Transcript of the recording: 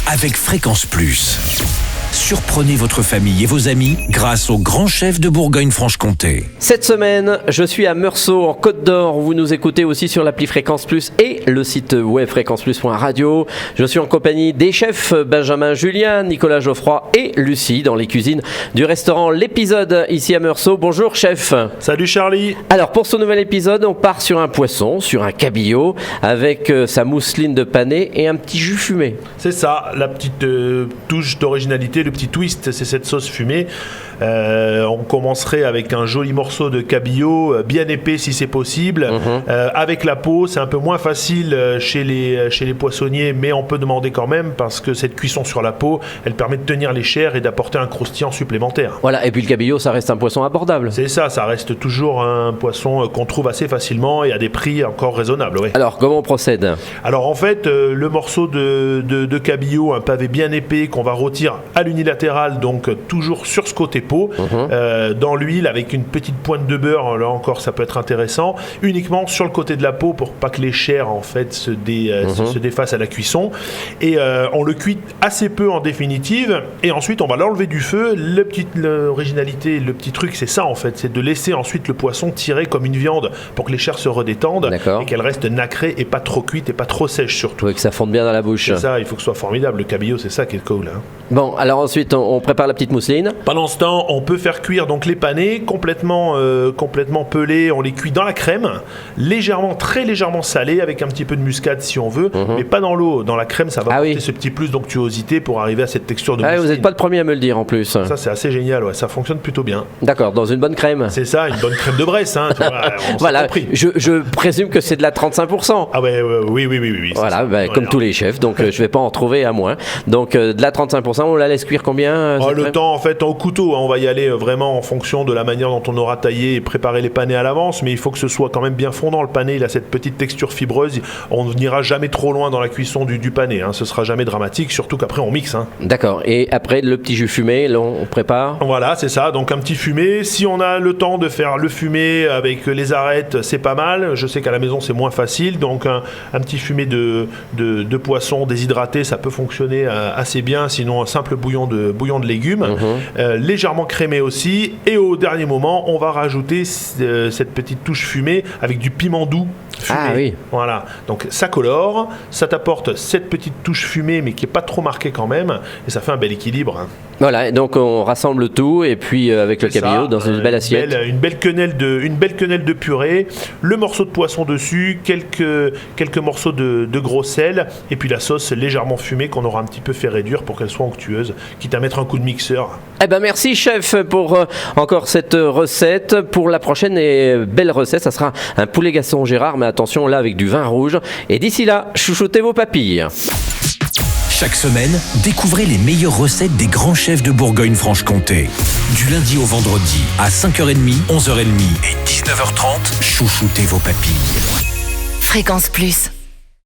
avec Fréquence Plus. Surprenez votre famille et vos amis grâce au grand chef de Bourgogne-Franche-Comté. Cette semaine, je suis à Meursault, en Côte d'Or. Vous nous écoutez aussi sur l'appli Fréquence Plus et le site web fréquenceplus.radio. Je suis en compagnie des chefs Benjamin Julien, Nicolas Geoffroy et Lucie dans les cuisines du restaurant L'Épisode ici à Meursault. Bonjour chef. Salut Charlie. Alors pour ce nouvel épisode, on part sur un poisson, sur un cabillaud avec sa mousseline de panais et un petit jus fumé. C'est ça, la petite touche d'originalité, le petit twist, c'est cette sauce fumée. On commencerait avec un joli morceau de cabillaud, bien épais si c'est possible, avec la peau. C'est un peu moins facile chez les poissonniers, mais on peut demander quand même parce que cette cuisson sur la peau, elle permet de tenir les chairs et d'apporter un croustillant supplémentaire. Voilà, et puis le cabillaud, ça reste un poisson abordable. C'est ça, ça reste toujours un poisson qu'on trouve assez facilement et à des prix encore raisonnables. Ouais. Alors, comment on procède ? Alors en fait, le morceau de cabillaud, un pavé bien épais qu'on va rôtir à l'unilatéral, donc toujours sur ce côté peau, dans l'huile avec une petite pointe de beurre, là encore ça peut être intéressant, uniquement sur le côté de la peau pour pas que les chairs en fait se défassent à la cuisson, et on le cuit assez peu en définitive, et ensuite on va l'enlever du feu. L'originalité, le petit truc, c'est ça en fait, c'est de laisser ensuite le poisson tirer comme une viande pour que les chairs se redétendent. D'accord. Et qu'elle reste nacrée et pas trop cuite et pas trop sèche surtout. Oui, que ça fonde bien dans la bouche. C'est ça, il faut que ce soit formidable, le cabillaud, c'est ça qui est cool, hein. Bon, alors ensuite on prépare la petite mousseline. Pendant ce temps, on peut faire cuire donc les panais complètement pelés. On les cuit dans la crème, très légèrement salée, avec un petit peu de muscade si on veut, mais pas dans l'eau. Dans la crème, ça va apporter ce petit plus d'onctuosité pour arriver à cette texture de mousseline. Vous n'êtes pas le premier à me le dire en plus. Ça, c'est assez génial, ouais, ça fonctionne plutôt bien. D'accord, dans une bonne crème. C'est ça, une bonne crème de Bresse, hein, tu vois, voilà, je présume que c'est de la 35%. Ah ouais, oui. Voilà, comme tous les chefs, donc je ne vais pas en trouver à moins. Donc de la 35%, on la laisse cuire combien le temps, en fait, au couteau, hein, on va y aller vraiment en fonction de la manière dont on aura taillé et préparé les panais à l'avance, mais il faut que ce soit quand même bien fondant. Le panais, il a cette petite texture fibreuse, on n'ira jamais trop loin dans la cuisson du panais, hein, ce sera jamais dramatique, surtout qu'après on mixe. Hein. D'accord, et après le petit jus fumé, là, on prépare. Voilà, c'est ça, donc un petit fumé. Si on a le temps de faire le fumé avec les arêtes, c'est pas mal. Je sais qu'à la maison c'est moins facile, donc un petit fumé de poisson déshydraté, ça peut fonctionner assez bien, sinon un simple bouillon de légumes, légèrement crémé aussi, et au dernier moment on va rajouter cette petite touche fumée avec du piment doux fumé. Ah oui. Voilà, donc ça colore, ça t'apporte cette petite touche fumée mais qui est pas trop marquée quand même, et ça fait un bel équilibre, hein. Voilà, donc on rassemble tout et puis avec le cabillaud dans une belle assiette. Une belle quenelle de purée, le morceau de poisson dessus, quelques morceaux de gros sel, et puis la sauce légèrement fumée qu'on aura un petit peu fait réduire pour qu'elle soit onctueuse, quitte à mettre un coup de mixeur. Eh ben merci chef pour encore cette recette. Pour la prochaine et belle recette, ça sera un poulet Gaston Gérard, mais attention là avec du vin rouge. Et d'ici là, chouchoutez vos papilles. Chaque semaine, découvrez les meilleures recettes des grands chefs de Bourgogne-Franche-Comté. Du lundi au vendredi, à 5h30, 11h30 et 19h30, chouchoutez vos papilles. Fréquence Plus.